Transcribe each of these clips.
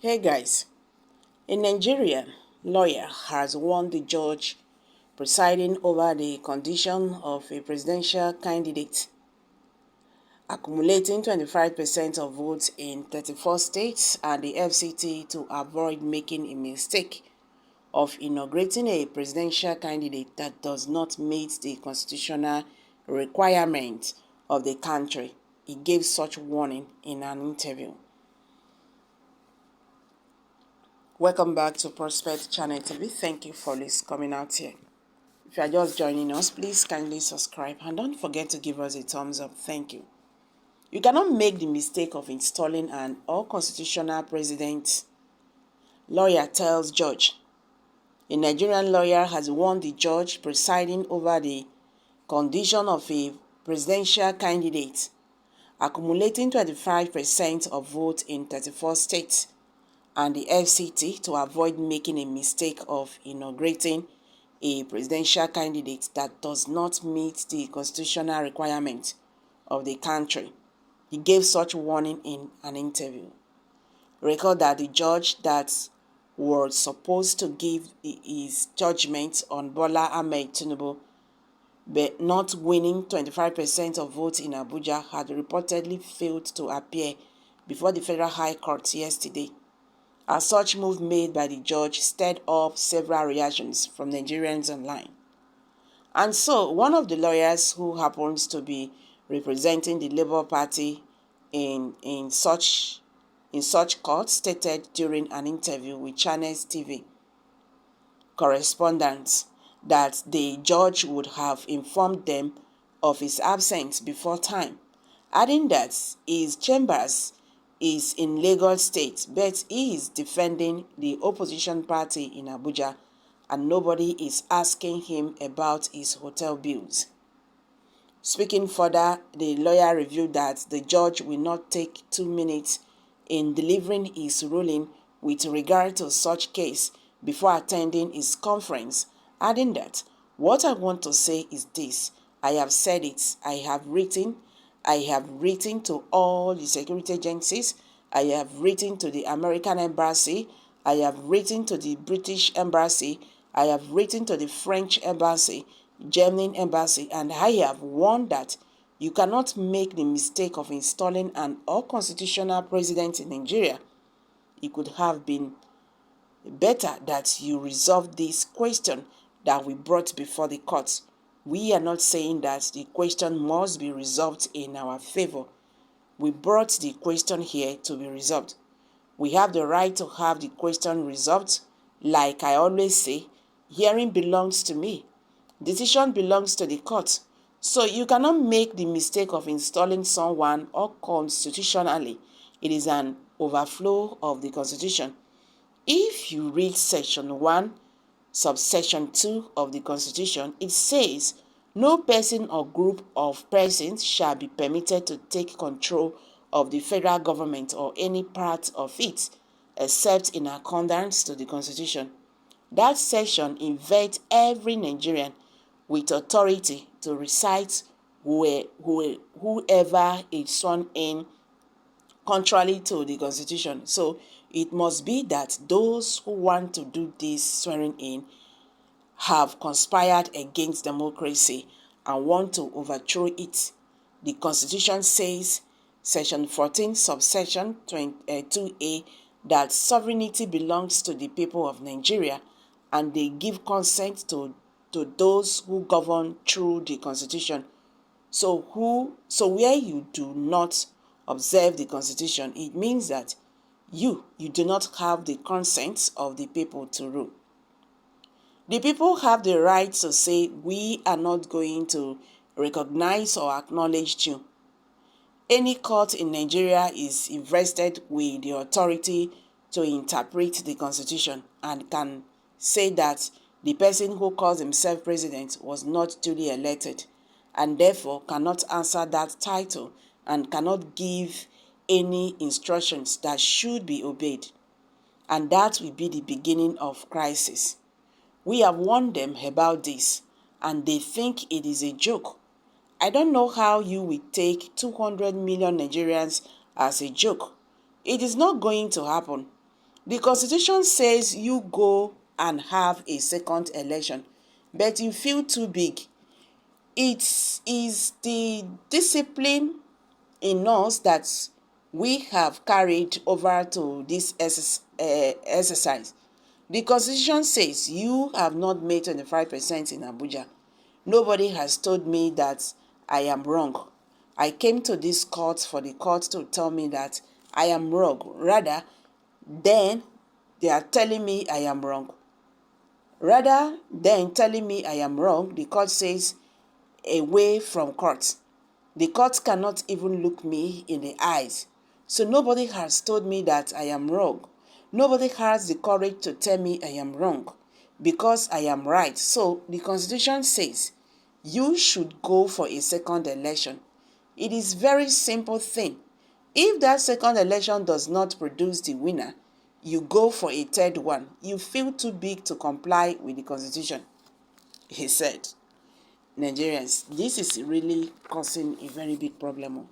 Hey guys, in Nigeria, lawyer has warned the judge presiding over the condition of a presidential candidate accumulating 25% of votes in 34 states and the FCT to avoid making a mistake of inaugurating a presidential candidate that does not meet the constitutional requirements of the country. He gave such warning in an interview. Welcome back to Prospect Channel TV. Thank you for coming out here. If you are just joining us, please kindly subscribe and don't forget to give us a thumbs up. Thank you. You cannot make the mistake of installing an unconstitutional president, lawyer tells judge. A Nigerian lawyer has warned the judge presiding over the condition of a presidential candidate accumulating 25% of votes in 34 states and the FCT to avoid making a mistake of inaugurating a presidential candidate that does not meet the constitutional requirements of the country. He gave such warning in an interview. Recall that the judge that was supposed to give his judgment on Bola Ahmed Tinubu but not winning 25% of votes in Abuja had reportedly failed to appear before the Federal High Court yesterday. A such move made by the judge stirred up several reactions from Nigerians online. And so, one of the lawyers who happens to be representing the Labour Party in such court stated during an interview with Channels TV correspondents that the judge would have informed them of his absence before time, adding that his chambers is in Lagos State, but he is defending the opposition party in Abuja and nobody is asking him about his hotel bills. Speaking further, the lawyer revealed that the judge will not take 2 minutes in delivering his ruling with regard to such case before attending his conference, adding that, "What I want to say is this, I have said it, I have written to all the security agencies, I have written to the American Embassy, I have written to the British Embassy, I have written to the French Embassy, German Embassy, and I have warned that you cannot make the mistake of installing an unconstitutional president in Nigeria. It could have been better that you resolve this question that we brought before the court. We are not saying that the question must be resolved in our favor. We brought the question here to be resolved. We have the right to have the question resolved. Like I always say, hearing belongs to me. Decision belongs to the court. So you cannot make the mistake of installing someone unconstitutionally. It is an overflow of the Constitution. If you read Section 1, subsection 2 of the Constitution, it says, "No person or group of persons shall be permitted to take control of the federal government or any part of it, except in accordance to the Constitution." That section invests every Nigerian with authority to recite whoever is sworn in contrary to the Constitution. So it must be that those who want to do this swearing in have conspired against democracy and want to overthrow it. The Constitution says, Section 14, subsection 2A, that sovereignty belongs to the people of Nigeria and they give consent to those who govern through the Constitution. So where you do not observe the Constitution, it means that you do not have the consent of the people to rule. The people have the right to say, "We are not going to recognize or acknowledge you." Any court in Nigeria is invested with the authority to interpret the Constitution and can say that the person who calls himself president was not duly elected and therefore cannot answer that title and cannot give any instructions that should be obeyed. And that will be the beginning of crisis. We have warned them about this and they think it is a joke. I don't know how you will take 200 million Nigerians as a joke. It is not going to happen. The Constitution says you go and have a second election, but you feel too big. It is the discipline in us that we have carried over to this exercise. The Constitution says you have not made 25% in Abuja. Nobody has told me that I am wrong. I came to this court for the court to tell me that I am wrong. Rather, then they are telling me I am wrong. Rather than telling me I am wrong, the court says away from court. The court cannot even look me in the eyes. So nobody has told me that I am wrong. Nobody has the courage to tell me I am wrong because I am right. So the Constitution says you should go for a second election. It is very simple thing. If that second election does not produce the winner, you go for a third one. You feel too big to comply with the Constitution, he said. Nigerians, this is really causing a very big problem.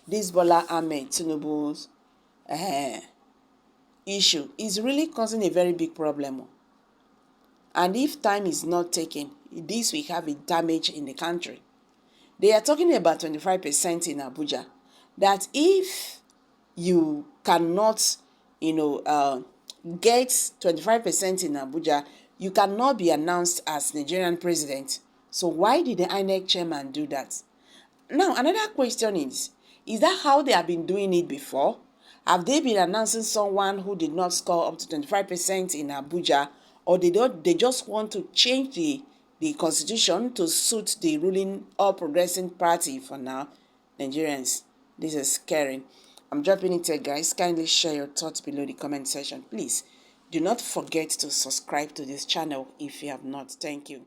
This Bola Ahmed Tinubu's issue is really causing a very big problem. And if time is not taken, this will have a damage in the country. They are talking about 25% in Abuja. That if you cannot, get 25% in Abuja, you cannot be announced as Nigerian president. So why did the INEC chairman do that? Now, another question is that how they have been doing it before? Have they been announcing someone who did not score up to 25% in Abuja, or they just want to change the constitution to suit the ruling All Progressive Party for now? Nigerians, this is scary. I'm dropping it here, guys. Kindly share your thoughts below the comment section. Please do not forget to subscribe to this channel if you have not. Thank you.